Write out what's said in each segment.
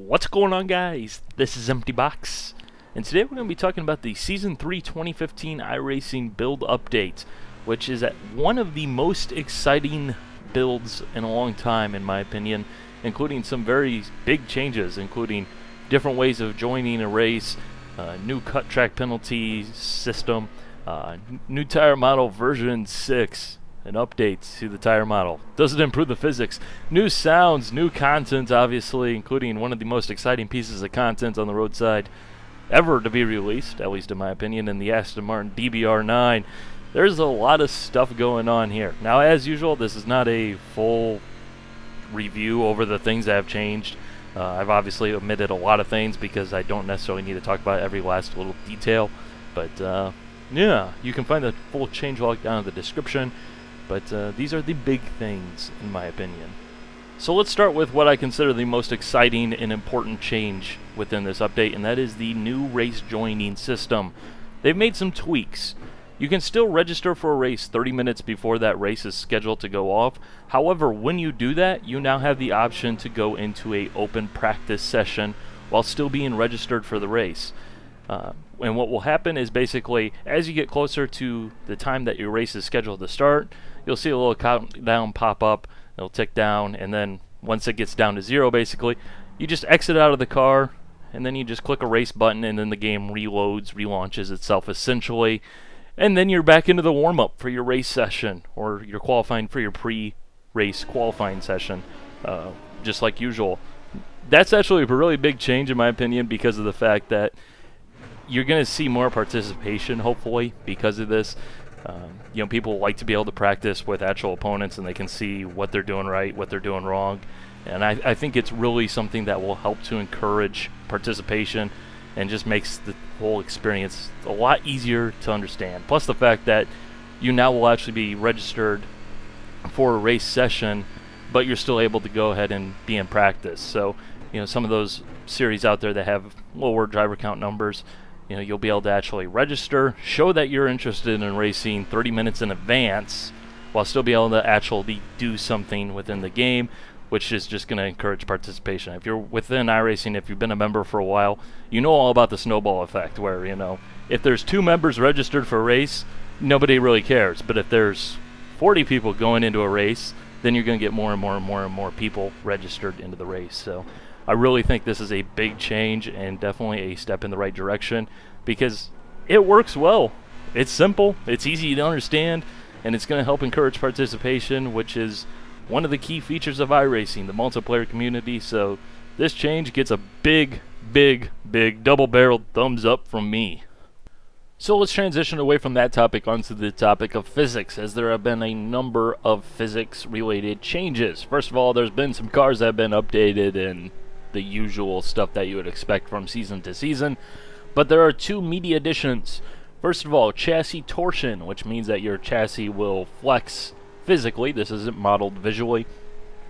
What's going on, guys? This is Empty Box, and today we're going to be talking about the Season 3 2015 iRacing build update, which is one of the most exciting builds in a long time, in my opinion, including some very big changes, including different ways of joining a race, new cut track penalty system, new tire model version 6, an update to the tire model. Does it improve the physics? New sounds, new content, obviously, including one of the most exciting pieces of content on the roadside ever to be released, at least in my opinion, in the Aston Martin DBR9. There's a lot of stuff going on here. Now, as usual, this is not a full review over the things that have changed. I've obviously omitted a lot of things because I don't necessarily need to talk about every last little detail. But, yeah, you can find the full changelog down in the description. But these are the big things, in my opinion. So let's start with what I consider the most exciting and important change within this update, and that is the new race joining system. They've made some tweaks. You can still register for a race 30 minutes before that race is scheduled to go off. However, when you do that, you now have the option to go into an open practice session while still being registered for the race. And what will happen is basically, as you get closer to the time that your race is scheduled to start, you'll see a little countdown pop up. It'll tick down, and then once it gets down to 0, basically, you just exit out of the car, and then you just click a race button, and then the game reloads, relaunches itself essentially, and then you're back into the warm-up for your race session, or you're qualifying for your pre-race qualifying session, just like usual. That's actually a really big change in my opinion because of the fact that you're going to see more participation, hopefully, because of this. You know, people like to be able to practice with actual opponents, and they can see what they're doing right, what they're doing wrong. And I think it's really something that will help to encourage participation and just makes the whole experience a lot easier to understand. Plus the fact that you now will actually be registered for a race session, but you're still able to go ahead and be in practice. So, you know, some of those series out there that have lower driver count numbers, you know, you'll be able to actually register, show that you're interested in racing 30 minutes in advance, while still be able to actually do something within the game, which is just going to encourage participation. If you're within iRacing, if you've been a member for a while, you know all about the snowball effect, where, you know, if there's 2 members registered for a race, nobody really cares. But if there's 40 people going into a race, then you're going to get more and more and more and more people registered into the race. So I really think this is a big change and definitely a step in the right direction because it works well. It's simple, it's easy to understand, and it's going to help encourage participation, which is one of the key features of iRacing, the multiplayer community. So this change gets a big, big, big double-barreled thumbs up from me. So let's transition away from that topic onto the topic of physics, as there have been a number of physics-related changes. First of all, there's been some cars that have been updated and the usual stuff that you would expect from season to season, but there are 2 meaty additions. First of all, chassis torsion, which means that your chassis will flex physically. This isn't modeled visually.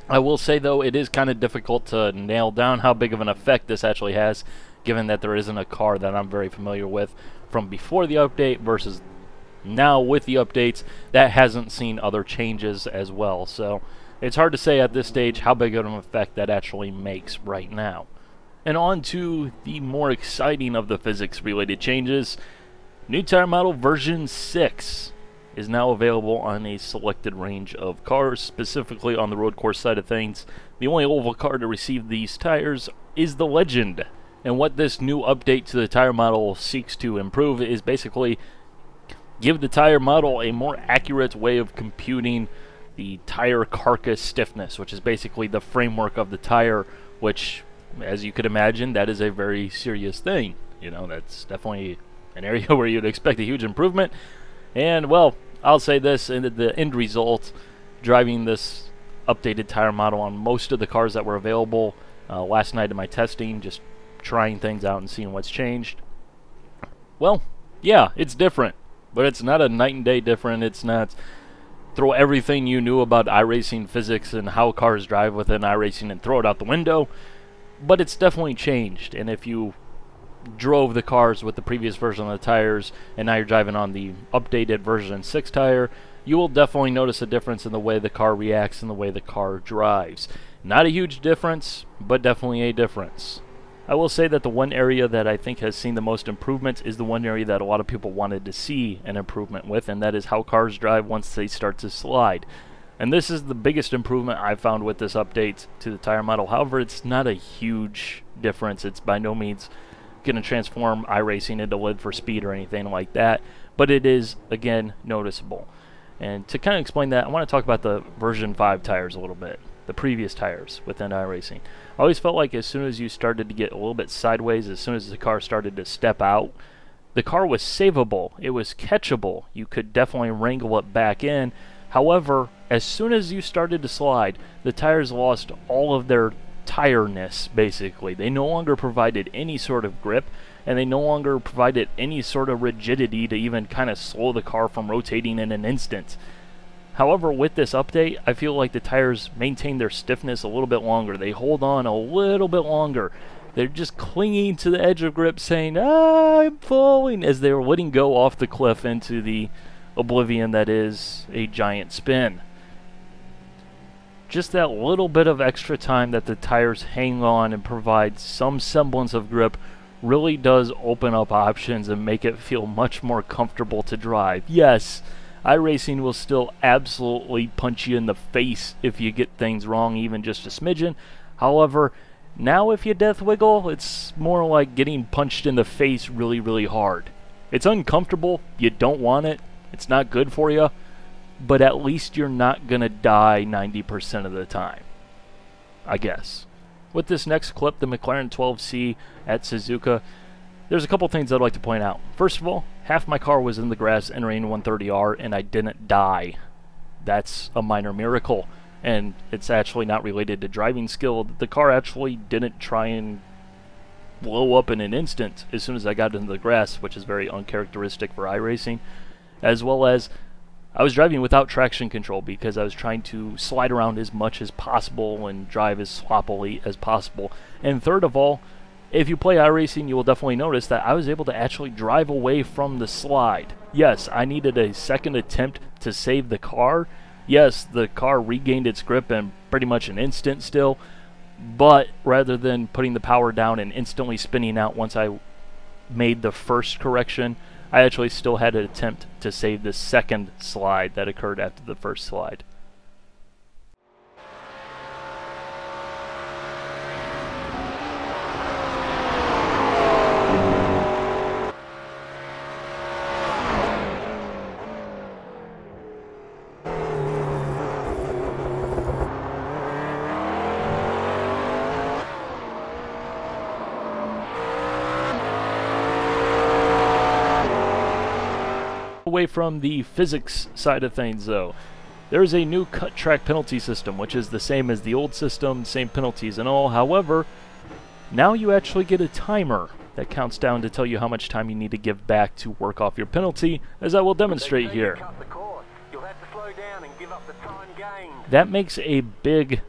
I will say, though, it is kind of difficult to nail down how big of an effect this actually has, given that there isn't a car that I'm very familiar with from before the update versus now with the updates that hasn't seen other changes as well. So it's hard to say at this stage how big of an effect that actually makes right now. And on to the more exciting of the physics-related changes. New tire model version 6 is now available on a selected range of cars, specifically on the road course side of things. The only oval car to receive these tires is the Legend. And what this new update to the tire model seeks to improve is basically give the tire model a more accurate way of computing the tire carcass stiffness, which is basically the framework of the tire, which, as you could imagine, that is a very serious thing. You know, that's definitely an area where you'd expect a huge improvement. And, well, I'll say this, in the end result, driving this updated tire model on most of the cars that were available last night in my testing, just trying things out and seeing what's changed. Well, yeah, it's different, but it's not a night and day different. It's not throw everything you knew about iRacing physics and how cars drive within iRacing and throw it out the window, but it's definitely changed. And if you drove the cars with the previous version of the tires and now you're driving on the updated version 6 tire, you will definitely notice a difference in the way the car reacts and the way the car drives. Not a huge difference, but definitely a difference. I will say that the one area that I think has seen the most improvements is the one area that a lot of people wanted to see an improvement with, and that is how cars drive once they start to slide. And this is the biggest improvement I've found with this update to the tire model. However, it's not a huge difference. It's by no means going to transform iRacing into Live for Speed or anything like that, but it is, again, noticeable. And to kind of explain that, I want to talk about the version 5 tires a little bit, the previous tires within iRacing. I always felt like as soon as you started to get a little bit sideways, as soon as the car started to step out, the car was savable. It was catchable. You could definitely wrangle it back in. However, as soon as you started to slide, the tires lost all of their tireness, basically. They no longer provided any sort of grip, and they no longer provided any sort of rigidity to even kind of slow the car from rotating in an instant. However, with this update, I feel like the tires maintain their stiffness a little bit longer. They hold on a little bit longer. They're just clinging to the edge of grip saying, "Ah, I'm falling," as they're letting go off the cliff into the oblivion that is a giant spin. Just that little bit of extra time that the tires hang on and provide some semblance of grip really does open up options and make it feel much more comfortable to drive. Yes, iRacing will still absolutely punch you in the face if you get things wrong, even just a smidgen. However, now if you death wiggle, it's more like getting punched in the face really, really hard. It's uncomfortable. You don't want it. It's not good for you. But at least you're not going to die 90% of the time, I guess. With this next clip, the McLaren 12C at Suzuka, there's a couple things I'd like to point out. First of all, half my car was in the grass entering 130R and I didn't die. That's a minor miracle, and it's actually not related to driving skill. The car actually didn't try and blow up in an instant as soon as I got into the grass, which is very uncharacteristic for iRacing, as well as I was driving without traction control because I was trying to slide around as much as possible and drive as sloppily as possible. And third of all, if you play iRacing, you will definitely notice that I was able to actually drive away from the slide. Yes, I needed a second attempt to save the car. Yes, the car regained its grip in pretty much an instant still, but rather than putting the power down and instantly spinning out once I made the first correction, I actually still had an attempt to save the second slide that occurred after the first slide. Away from the physics side of things though, there is a new cut track penalty system, which is the same as the old system, same penalties and all. However, now you actually get a timer that counts down to tell you how much time you need to give back to work off your penalty, as I will demonstrate here. That makes a big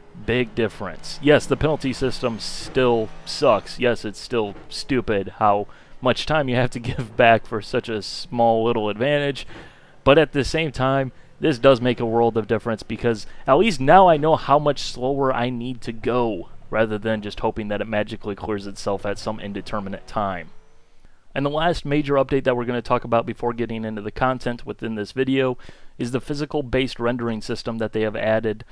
difference. Yes, the penalty system still sucks. Yes, it's still stupid how much time you have to give back for such a small little advantage, but at the same time, this does make a world of difference because at least now I know how much slower I need to go, rather than just hoping that it magically clears itself at some indeterminate time. And the last major update that we're going to talk about before getting into the content within this video is the physical-based rendering system that they have added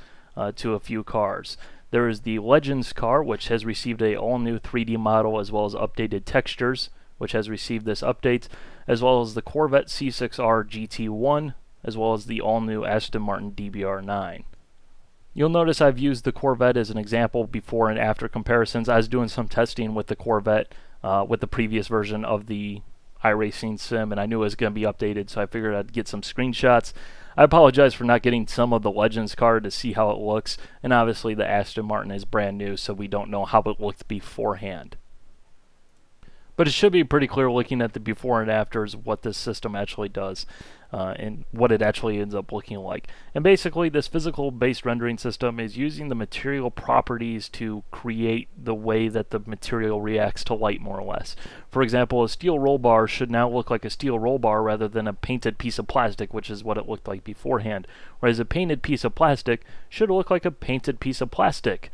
to a few cars. There is the Legends car, which has received a all-new 3D model as well as updated textures, which has received this update, as well as the Corvette C6R GT1, as well as the all-new Aston Martin DBR9. You'll notice I've used the Corvette as an example before and after comparisons. I was doing some testing with the Corvette with the previous version of the iRacing sim, and I knew it was going to be updated, so I figured I'd get some screenshots. I apologize for not getting some of the Legends car to see how it looks, and obviously the Aston Martin is brand new, so we don't know how it looked beforehand. But it should be pretty clear looking at the before and afters what this system actually does and what it actually ends up looking like. And basically this physical based rendering system is using the material properties to create the way that the material reacts to light, more or less. For example, a steel roll bar should now look like a steel roll bar rather than a painted piece of plastic, which is what it looked like beforehand. Whereas a painted piece of plastic should look like a painted piece of plastic.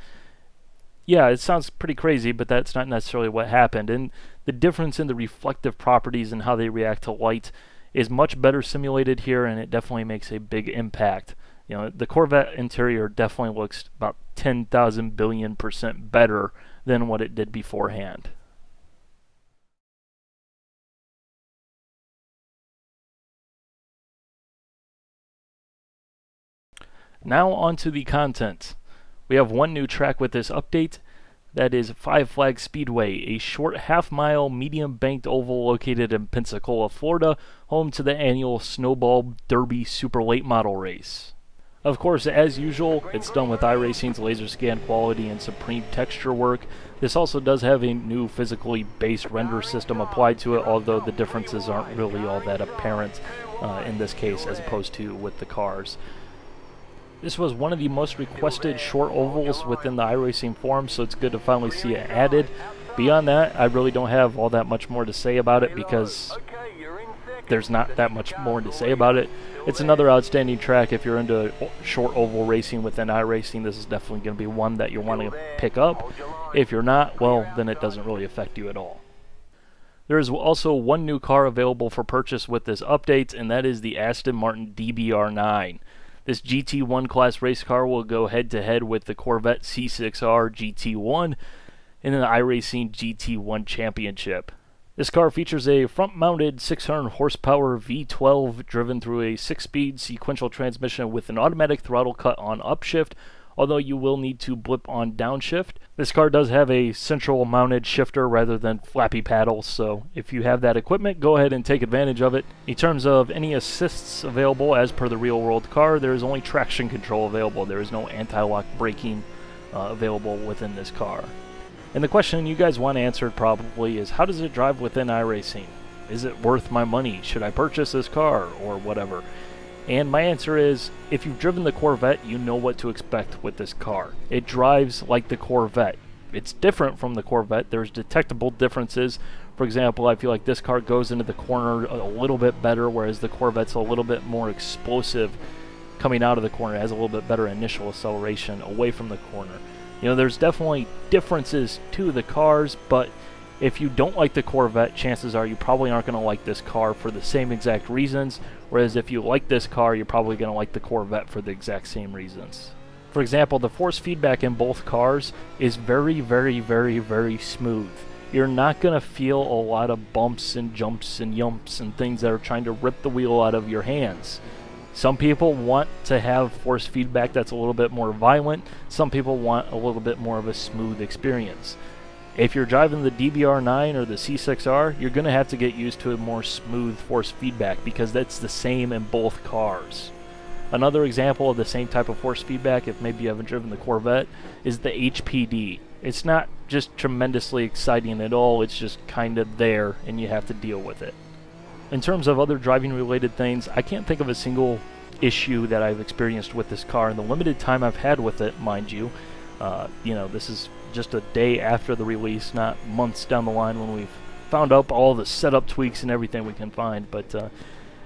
Yeah, it sounds pretty crazy, but that's not necessarily what happened. And the difference in the reflective properties and how they react to light is much better simulated here, and it definitely makes a big impact. You know, the Corvette interior definitely looks about 10,000 billion% better than what it did beforehand. Now onto the content. We have one new track with this update. That is Five Flags Speedway, a short half-mile medium banked oval located in Pensacola, Florida, home to the annual Snowball Derby Super Late Model race. Of course, as usual, it's done with iRacing's laser scan quality and supreme texture work. This also does have a new physically based render system applied to it, although the differences aren't really all that apparent in this case as opposed to with the cars. This was one of the most requested short ovals within the iRacing forum, so it's good to finally see it added. Beyond that, I really don't have all that much more to say about it because there's not that much more to say about it. It's another outstanding track. If you're into short oval racing within iRacing, this is definitely going to be one that you're wanting to pick up. If you're not, well, then it doesn't really affect you at all. There is also one new car available for purchase with this update, and that is the Aston Martin DBR9. This GT1 class race car will go head-to-head with the Corvette C6R GT1 in an iRacing GT1 Championship. This car features a front-mounted 600 horsepower V12 driven through a 6-speed sequential transmission with an automatic throttle cut on upshift, although you will need to blip on downshift. This car does have a central mounted shifter rather than flappy paddles, so if you have that equipment, go ahead and take advantage of it. In terms of any assists available as per the real world car, there is only traction control available. There is no anti-lock braking available within this car. And the question you guys want answered probably is, how does it drive within iRacing? Is it worth my money? Should I purchase this car or whatever? And my answer is, if you've driven the Corvette, you know what to expect with this car. It drives like the Corvette. It's different from the Corvette. There's detectable differences. For example, I feel like this car goes into the corner a little bit better, whereas the Corvette's a little bit more explosive coming out of the corner. It has a little bit better initial acceleration away from the corner. You know, there's definitely differences to the cars, but if you don't like the Corvette, chances are you probably aren't going to like this car for the same exact reasons, whereas if you like this car, you're probably going to like the Corvette for the exact same reasons. For example, the force feedback in both cars is very, very, very, very smooth. You're not going to feel a lot of bumps and jumps and yumps and things that are trying to rip the wheel out of your hands. Some people want to have force feedback that's a little bit more violent. Some people want a little bit more of a smooth experience. If you're driving the DBR9 or the C6R, you're going to have to get used to a more smooth force feedback because that's the same in both cars. Another example of the same type of force feedback, if maybe you haven't driven the Corvette, is the HPD. It's not just tremendously exciting at all, it's just kind of there and you have to deal with it. In terms of other driving related things, I can't think of a single issue that I've experienced with this car in the limited time I've had with it, mind you. You know, this is just a day after the release, not months down the line when we've found out all the setup tweaks and everything we can find. But, you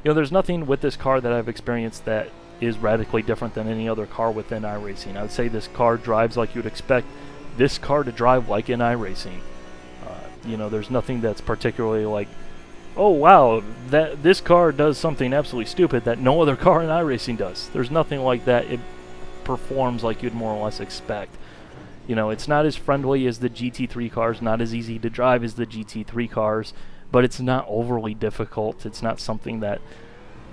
know, there's nothing with this car that I've experienced that is radically different than any other car within iRacing. I would say this car drives like you'd expect this car to drive like in iRacing. You know, there's nothing that's particularly like, oh wow, this car does something absolutely stupid that no other car in iRacing does. There's nothing like that. It performs like you'd more or less expect. You know, it's not as friendly as the GT3 cars, not as easy to drive as the GT3 cars, but it's not overly difficult. It's not something that,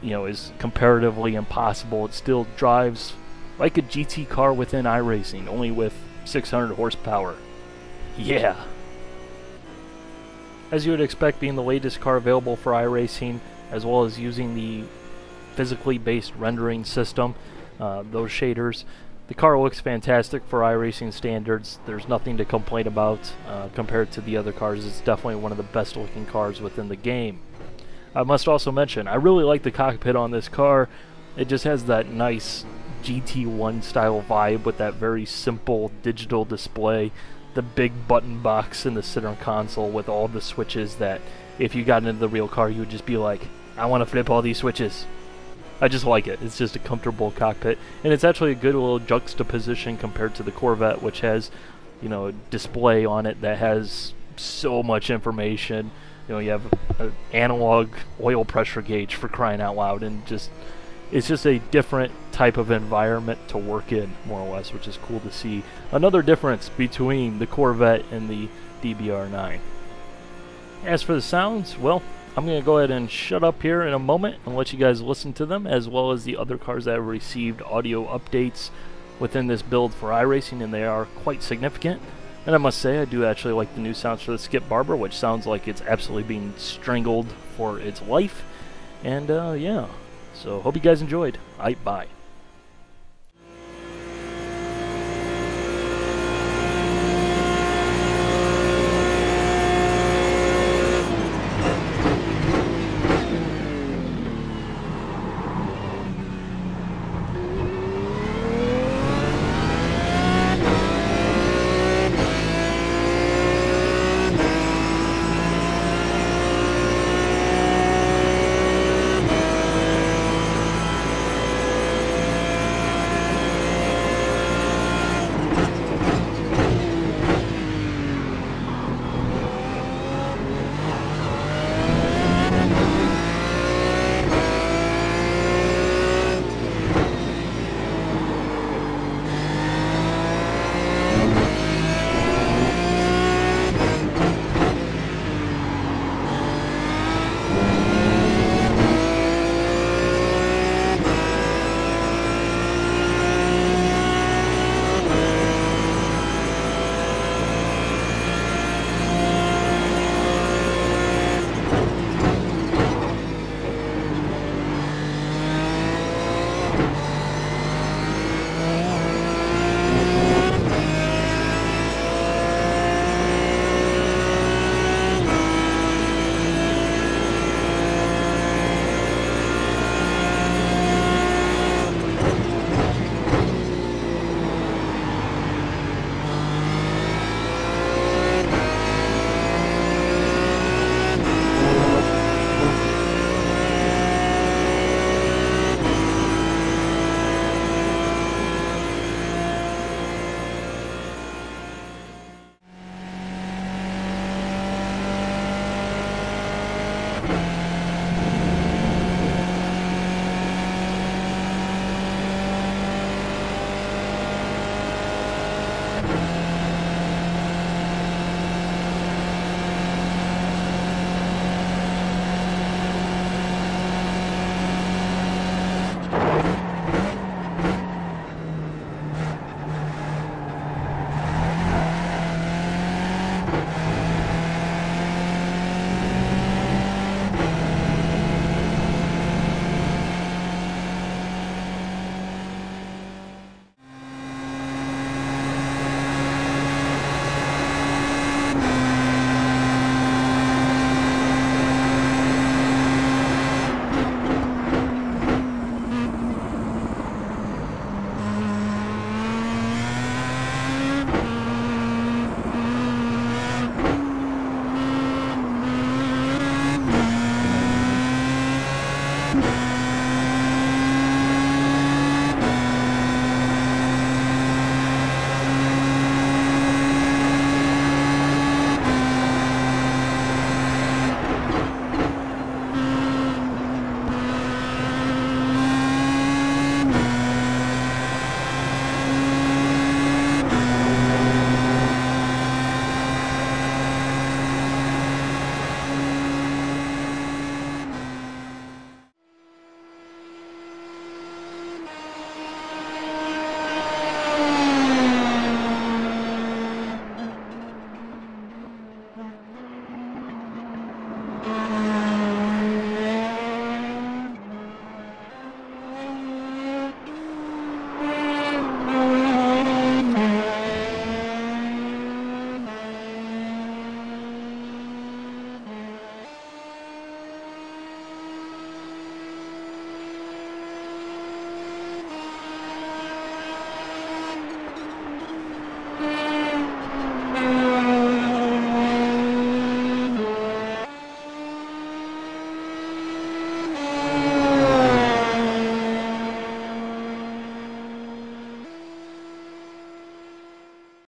you know, is comparatively impossible. It still drives like a GT car within iRacing, only with 600 horsepower. Yeah. As you would expect, being the latest car available for iRacing, as well as using the physically based rendering system, those shaders, The car looks fantastic for iRacing standards. There's nothing to complain about compared to the other cars. It's definitely one of the best looking cars within the game. I must also mention, I really like the cockpit on this car. It just has that nice GT1 style vibe with that very simple digital display. The big button box in the center console with all the switches that if you got into the real car you would just be like, I want to flip all these switches. I just like it. It's just a comfortable cockpit, and it's actually a good little juxtaposition compared to the Corvette, which has, you know, a display on it that has so much information. You know, you have an analog oil pressure gauge, for crying out loud, and just it's just a different type of environment to work in, more or less, which is cool to see. Another difference between the Corvette and the DBR9. As for the sounds, well, I'm going to go ahead and shut up here in a moment and let you guys listen to them, as well as the other cars that have received audio updates within this build for iRacing, and they are quite significant. And I must say, I do actually like the new sounds for the Skip Barber, which sounds like it's absolutely being strangled for its life. And yeah, so hope you guys enjoyed. Bye.